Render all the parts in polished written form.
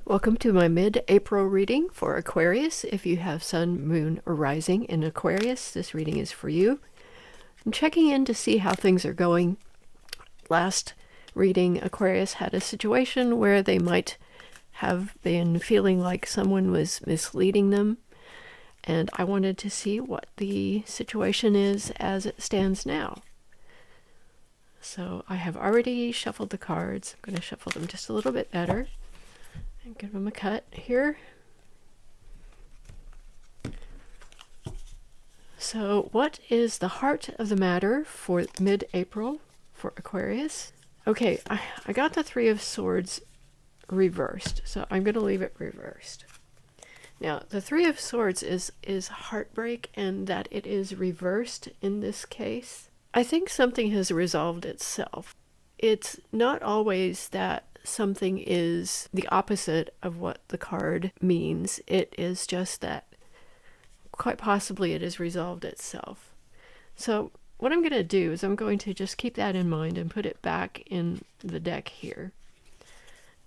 Welcome to my mid-April reading for Aquarius. If you have Sun, Moon, or Rising in Aquarius, this reading is for you. I'm checking in to see how things are going. Last reading, Aquarius had a situation where they might have been feeling like someone was misleading them, and I wanted to see what the situation is as it stands now. So I have already shuffled the cards. I'm going to shuffle them just a little bit better and give them a cut here. So what is the heart of the matter for mid-April for Aquarius? Okay, I got the Three of Swords reversed, so I'm going to leave it reversed. Now, the Three of Swords is heartbreak, and that it is reversed in this case. I think something has resolved itself. It's not always that something is the opposite of what the card means. It is just that quite possibly it has resolved itself. So what I'm going to do is I'm going to just keep that in mind and put it back in the deck here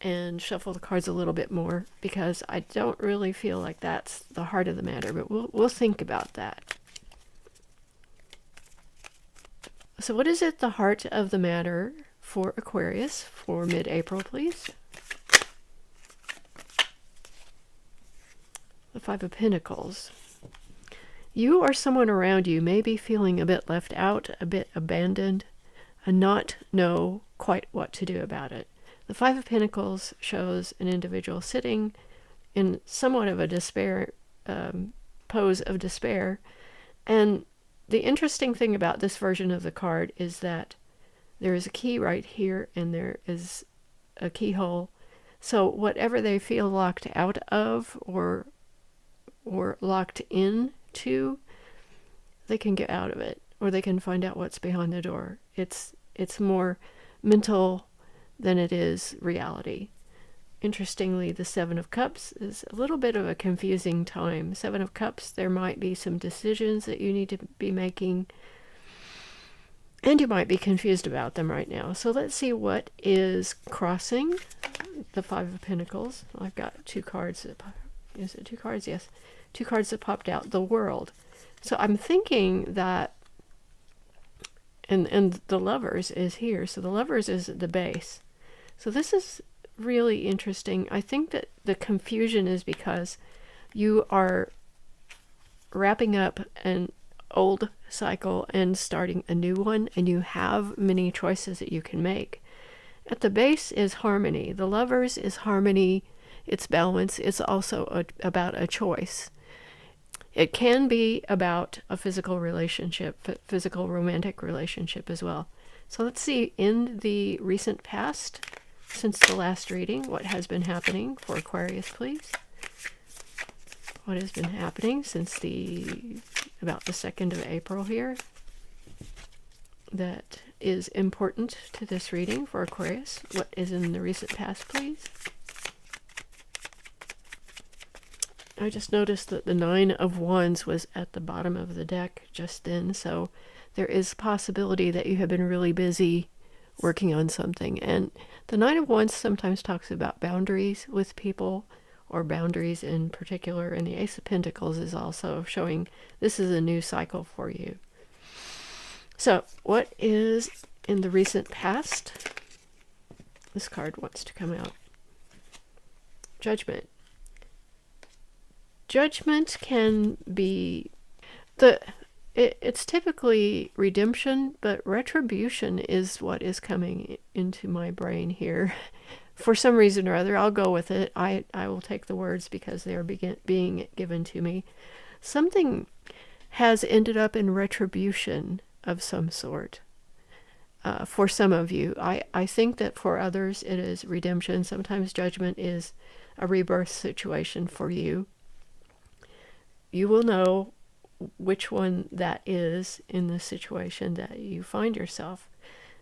and shuffle the cards a little bit more, because I don't really feel like that's the heart of the matter, but we'll think about that. So what is it the heart of the matter for Aquarius for mid-April, please? The Five of Pentacles. You or someone around you may be feeling a bit left out, a bit abandoned, and not know quite what to do about it. The Five of Pentacles shows an individual sitting in somewhat of a despair, pose of despair. And the interesting thing about this version of the card is that there is a key right here, and there is a keyhole. So whatever they feel locked out of or locked into, they can get out of it, or they can find out what's behind the door. It's more mental than it is reality. Interestingly, the Seven of Cups is a little bit of a confusing time. Seven of Cups, there might be some decisions that you need to be making, and you might be confused about them right now. So let's see what is crossing the Five of Pentacles. I've got two cards. Is it two cards? Yes. Two cards that popped out. The World. So I'm thinking that, and the Lovers is here. So the Lovers is the base. So this is really interesting. I think that the confusion is because you are wrapping up an old cycle and starting a new one, and you have many choices that you can make. At the base is harmony. The Lovers is harmony. It's balance. It's also about a choice. It can be about a physical relationship, physical romantic relationship as well. So let's see, in the recent past, since the last reading, what has been happening for Aquarius, please? What has been happening since about the 2nd of April here that is important to this reading for Aquarius? What is in the recent past, please? I just noticed that the Nine of Wands was at the bottom of the deck just then, so there is possibility that you have been really busy working on something. And the Nine of Wands sometimes talks about boundaries with people, or boundaries in particular, and the Ace of Pentacles is also showing this is a new cycle for you. So what is in the recent past? This card wants to come out. Judgment. Judgment can be it's typically redemption, but retribution is what is coming into my brain here. For some reason or other, I'll go with it. I will take the words because they are being given to me. Something has ended up in retribution of some sort. For some of you, I think that for others it is redemption. Sometimes judgment is a rebirth situation for you. You will know which one that is in the situation that you find yourself.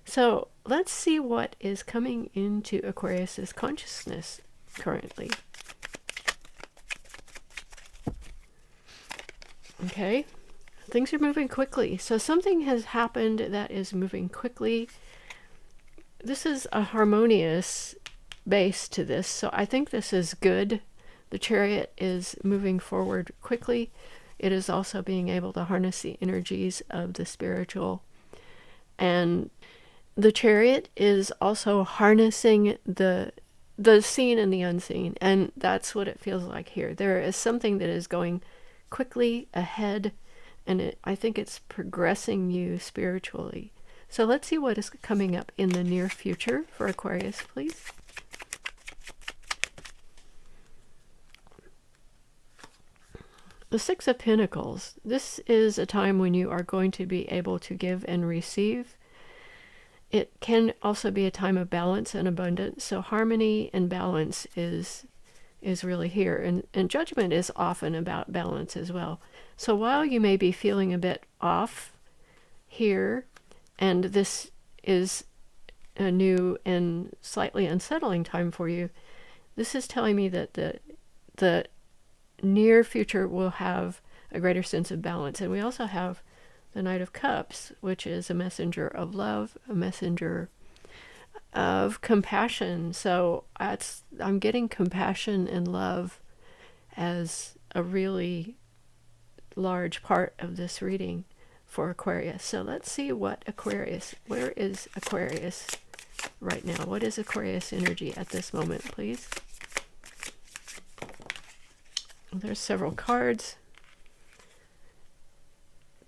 So let's see what is coming into Aquarius's consciousness currently. Okay, things are moving quickly. So something has happened that is moving quickly. This is a harmonious base to this. So I think this is good. The Chariot is moving forward quickly. It is also being able to harness the energies of the spiritual. And the Chariot is also harnessing the seen and the unseen. And that's what it feels like here. There is something that is going quickly ahead, and I think it's progressing you spiritually. So let's see what is coming up in the near future for Aquarius, please. The Six of Pentacles. This is a time when you are going to be able to give and receive. It can also be a time of balance and abundance. So harmony and balance is really here. And judgment is often about balance as well. So while you may be feeling a bit off here, and this is a new and slightly unsettling time for you, this is telling me that the near future will have a greater sense of balance. And we also have the Knight of Cups, which is a messenger of love, a messenger of compassion. So I'm getting compassion and love as a really large part of this reading for Aquarius. So let's see where is Aquarius right now? What is Aquarius energy at this moment, please? There's several cards.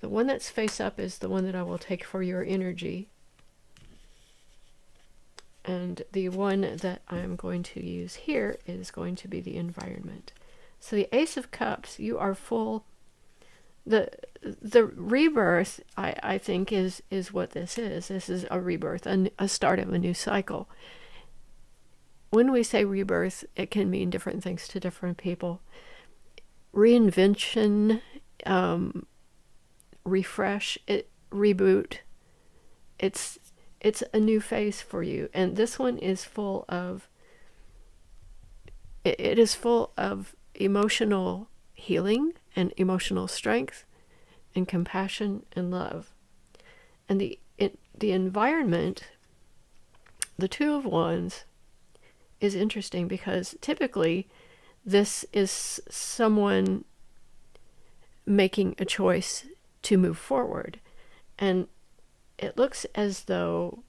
The one that's face up is the one that I will take for your energy. And the one that I'm going to use here is going to be the environment. So the Ace of Cups, you are full. The rebirth, I think, is what this is. This is a rebirth, a start of a new cycle. When we say rebirth, it can mean different things to different people. Reinvention, refresh, reboot. It's a new phase for you, and this one is full of. It is full of emotional healing and emotional strength and compassion and love. And the environment, the Two of Wands, is interesting because typically this is someone making a choice to move forward. And it looks as though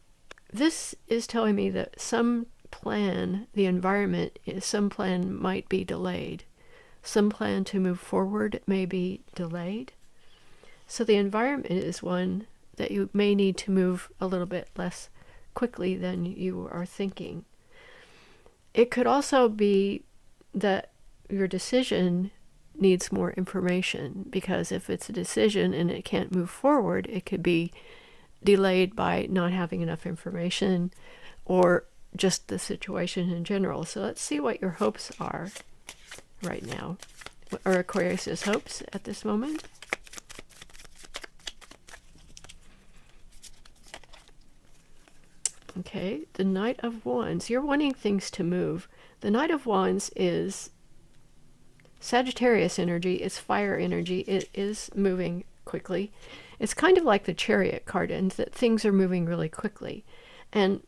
this is telling me that some plan, the environment, some plan might be delayed. Some plan to move forward may be delayed. So the environment is one that you may need to move a little bit less quickly than you are thinking. It could also be that your decision needs more information, because if it's a decision and it can't move forward, it could be delayed by not having enough information or just the situation in general. So let's see what your hopes are right now, or Aquarius's hopes at this moment. Okay, the Knight of Wands. You're wanting things to move. The Knight of Wands is Sagittarius energy. It's fire energy. It is moving quickly. It's kind of like the Chariot card, in that things are moving really quickly. And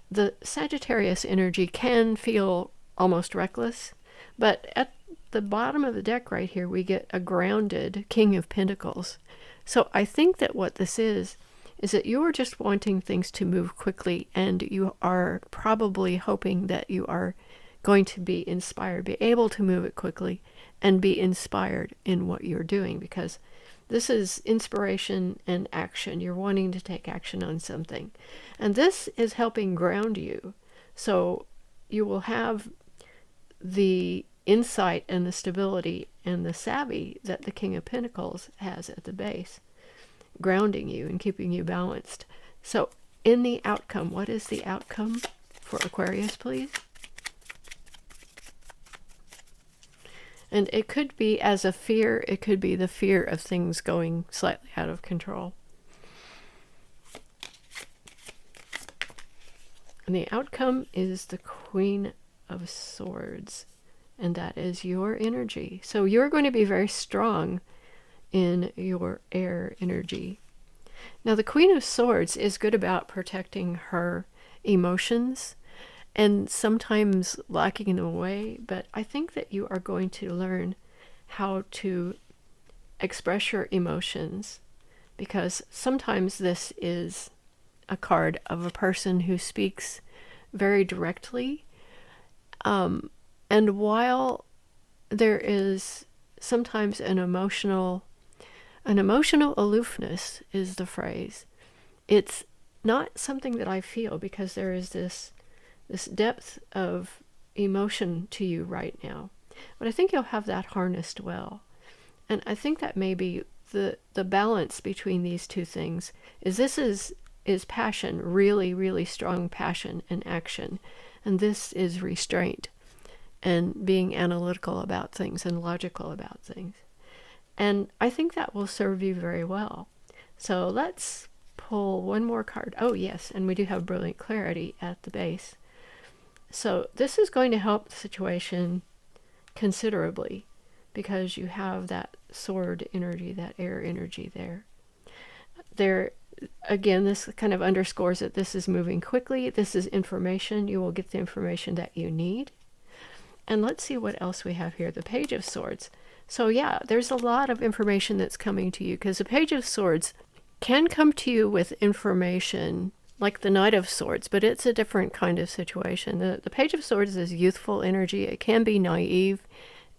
the Sagittarius energy can feel almost reckless, but at the bottom of the deck right here, we get a grounded King of Pentacles. So I think that what this is that you're just wanting things to move quickly, and you are probably hoping that you are going to be inspired, be able to move it quickly, and be inspired in what you're doing, because this is inspiration and action. You're wanting to take action on something. And this is helping ground you. So you will have the insight and the stability and the savvy that the King of Pentacles has at the base, grounding you and keeping you balanced. So in the outcome, what is the outcome for Aquarius, please? And it could be as a fear, it could be the fear of things going slightly out of control. And the outcome is the Queen of Swords, and that is your energy. So you're going to be very strong in your air energy. Now the Queen of Swords is good about protecting her emotions and sometimes lacking in a way, but I think that you are going to learn how to express your emotions, because sometimes this is a card of a person who speaks very directly. And while there is sometimes an emotional aloofness is the phrase, it's not something that I feel, because there is this depth of emotion to you right now. But I think you'll have that harnessed well. And I think that maybe the balance between these two things is, this is passion, really, really strong passion and action. And this is restraint and being analytical about things and logical about things. And I think that will serve you very well. So let's pull one more card. Oh, yes, and we do have brilliant clarity at the base. So this is going to help the situation considerably, because you have that sword energy, that air energy there. Again, this kind of underscores that this is moving quickly. This is information. You will get the information that you need. And let's see what else we have here. The Page of Swords. So yeah, there's a lot of information that's coming to you, because the Page of Swords can come to you with information like the Knight of Swords, but it's a different kind of situation. The Page of Swords is youthful energy. It can be naive.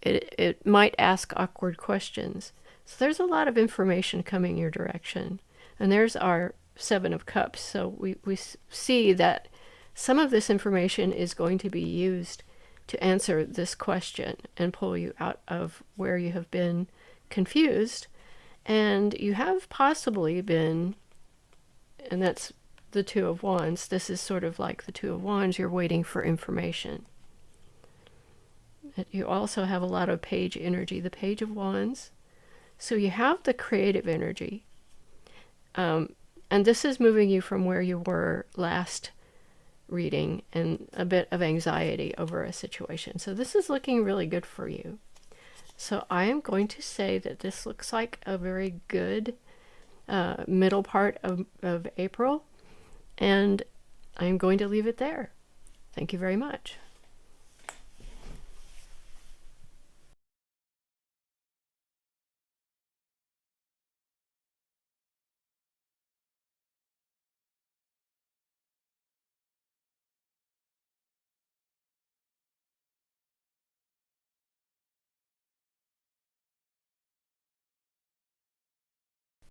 It might ask awkward questions. So there's a lot of information coming your direction. And there's our Seven of Cups. So we see that some of this information is going to be used to answer this question and pull you out of where you have been confused. And you have possibly been, and that's the Two of Wands. This is sort of like the Two of Wands. You're waiting for information. You also have a lot of page energy, the Page of Wands. So you have the creative energy. And this is moving you from where you were last reading, and a bit of anxiety over a situation. So this is looking really good for you. So I am going to say that this looks like a very good middle part of April, and I'm going to leave it there. Thank you very much.